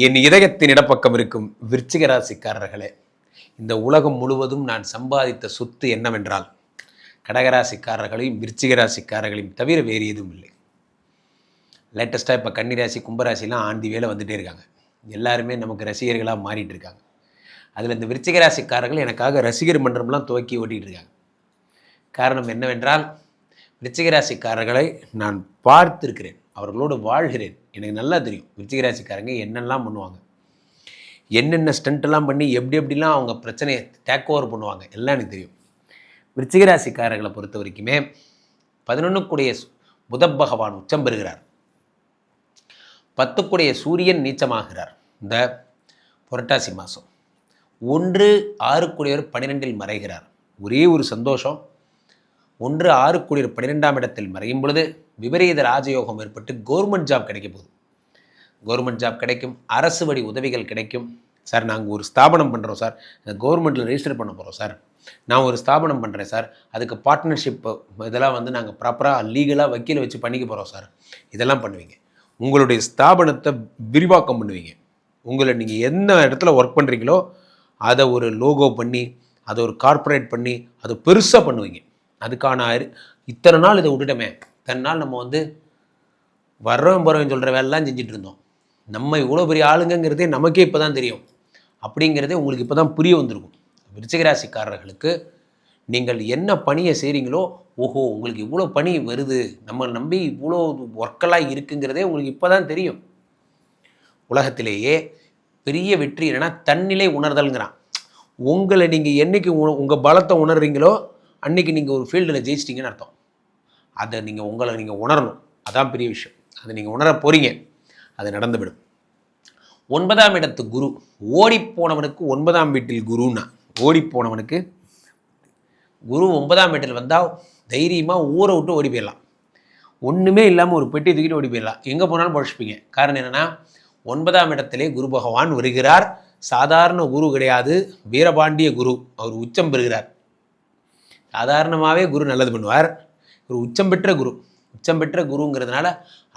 என் இதயத்தின் இடப்பக்கம் இருக்கும் விருச்சிக ராசிக்காரர்களே, இந்த உலகம் முழுவதும் நான் சம்பாதித்த சொத்து என்னவென்றால் கடகராசிக்காரர்களையும் விருச்சிக ராசிக்காரர்களையும் தவிர வேறு எதுவும் இல்லை. லேட்டஸ்ட்டாக இப்போ கன்னிராசி கும்பராசிலாம் ஆண்டி வேலை வந்துகிட்டே இருக்காங்க. எல்லாருமே நமக்கு ரசிகர்களாக மாறிட்டு இருக்காங்க. அதில் இந்த விருச்சிக ராசிக்காரர்கள் எனக்காக ரசிகர் மன்றம்லாம் துவக்கி ஓட்டிகிட்டு இருக்காங்க. காரணம் என்னவென்றால் விருச்சிக ராசிக்காரர்களை நான் பார்த்திருக்கிறேன், அவர்களோடு வாழ்கிறேன். எனக்கு நல்லா தெரியும் விருச்சிக ராசிக்காரங்க என்னெல்லாம் பண்ணுவாங்க, என்னென்ன ஸ்டண்ட்டெல்லாம் பண்ணி எப்படிலாம் அவங்க பிரச்சனையை டேக் ஓவர் பண்ணுவாங்க எல்லாம் எனக்கு தெரியும். விருச்சிக ராசிக்காரர்களை பொறுத்த வரைக்குமே 11 புத பகவான் உச்சம் பெறுகிறார், 10 சூரியன் நீச்சமாகிறார். இந்த புரட்டாசி மாதம் 1 12 மறைகிறார். ஒரே ஒரு சந்தோஷம், 1 12 இடத்தில் மறையும் பொழுது விபரீத ராஜயோகம் ஏற்பட்டு கவர்மெண்ட் ஜாப் கிடைக்க போகுது. கவர்மெண்ட் ஜாப் கிடைக்கும், அரசு வழி உதவிகள் கிடைக்கும். சார் நாங்கள் ஒரு ஸ்தாபனம் பண்ணுறோம் சார், கவர்மெண்ட்டில் ரெஜிஸ்டர் பண்ண போகிறோம் சார், நான் ஒரு ஸ்தாபனம் பண்ணுறேன் சார், அதுக்கு பார்ட்னர்ஷிப் இதெல்லாம் நாங்கள் ப்ராப்பராக லீகலாக வக்கீலை வச்சு பண்ணிக்க போகிறோம் சார், இதெல்லாம் பண்ணுவீங்க. உங்களுடைய ஸ்தாபனத்தை விரிவாக்கம் பண்ணுவீங்க. உங்களை நீங்கள் எந்த இடத்துல ஒர்க் பண்ணுறீங்களோ அதை ஒரு லோகோ பண்ணி, அதை ஒரு கார்ப்பரேட் பண்ணி, அதை பெருசாக பண்ணுவீங்க. அதுக்கான இத்தனை நாள் இதை விட்டுட்டோமே, இத்தனை நாள் நம்ம வர்றவன் போகிறவன் சொல்கிற வேலைலாம் செஞ்சுட்டு இருந்தோம். நம்ம இவ்வளோ பெரிய ஆளுங்கிறதே நமக்கே இப்போ தான் தெரியும். அப்படிங்கிறதே உங்களுக்கு இப்போ தான் புரிய வந்திருக்கும். விருச்சிக ராசிக்காரர்களுக்கு நீங்கள் என்ன பணியை செய்கிறீங்களோ, ஓஹோ உங்களுக்கு இவ்வளோ பணி வருது, நம்ம நம்பி இவ்வளோ ஒர்க்கெல்லாம் இருக்குங்கிறதே உங்களுக்கு இப்போ தான் தெரியும். உலகத்திலேயே பெரிய வெற்றி என்னென்னா தன்னிலை உணர்தல்ங்கிறான். உங்களை நீங்கள் என்றைக்கு உங்கள் பலத்தை உணர்றீங்களோ அன்றைக்கி நீங்கள் ஒரு ஃபீல்டில் ஜெயிச்சிட்டிங்கன்னு அர்த்தம். அதை உங்களை நீங்கள் உணரணும், அதான் பெரிய விஷயம். அதை நீங்கள் உணர போகிறீங்க, அது நடந்துவிடும். 9ஆம் இடத்து குரு, ஓடிப்போனவனுக்கு 9ஆம் வீட்டில் குருன்னா, ஓடிப்போனவனுக்கு குரு 9ஆம் வீட்டில் வந்தால் தைரியமாக ஊரை விட்டு ஓடி போயிடலாம். ஒன்றுமே இல்லாமல் ஒரு பெட்டி தூக்கிட்டு ஓடி போயிடலாம், எங்கே போனாலும் பழச்சிப்பீங்க. காரணம் என்னென்னா 9ஆம் இடத்திலே குரு பகவான் வருகிறார். சாதாரண குரு கிடையாது, வீரபாண்டிய குரு. அவர் உச்சம் பெறுகிறார். சாதாரணமாகவே குரு நல்லது பண்ணுவார், ஒரு உச்சம் பெற்ற குரு. உச்சம் பெற்ற குருங்கிறதுனால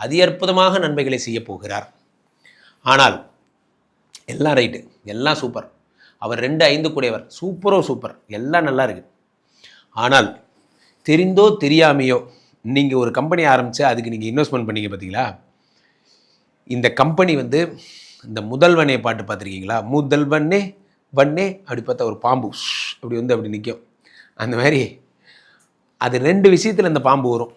அதி அற்புதமாக நன்மைகளை செய்ய போகிறார். ஆனால் எல்லாம் ரைட்டு, எல்லாம் சூப்பர். அவர் 2 5 சூப்பரோ சூப்பர், எல்லாம் நல்லா இருக்குது. ஆனால் தெரிந்தோ தெரியாமையோ நீங்கள் ஒரு கம்பெனி ஆரம்பித்து அதுக்கு நீங்கள் இன்வெஸ்ட்மெண்ட் பண்ணீங்க பார்த்தீங்களா, இந்த கம்பெனி இந்த முதல்வனே பாட்டு பார்த்துருக்கீங்களா, முதல்வனே வண்ணே அப்படி பார்த்தா ஒரு பாம்பு அப்படி அப்படி நிற்கும். அந்த மாதிரி அது 2 விஷயத்தில் இந்த பாம்பு வரும்.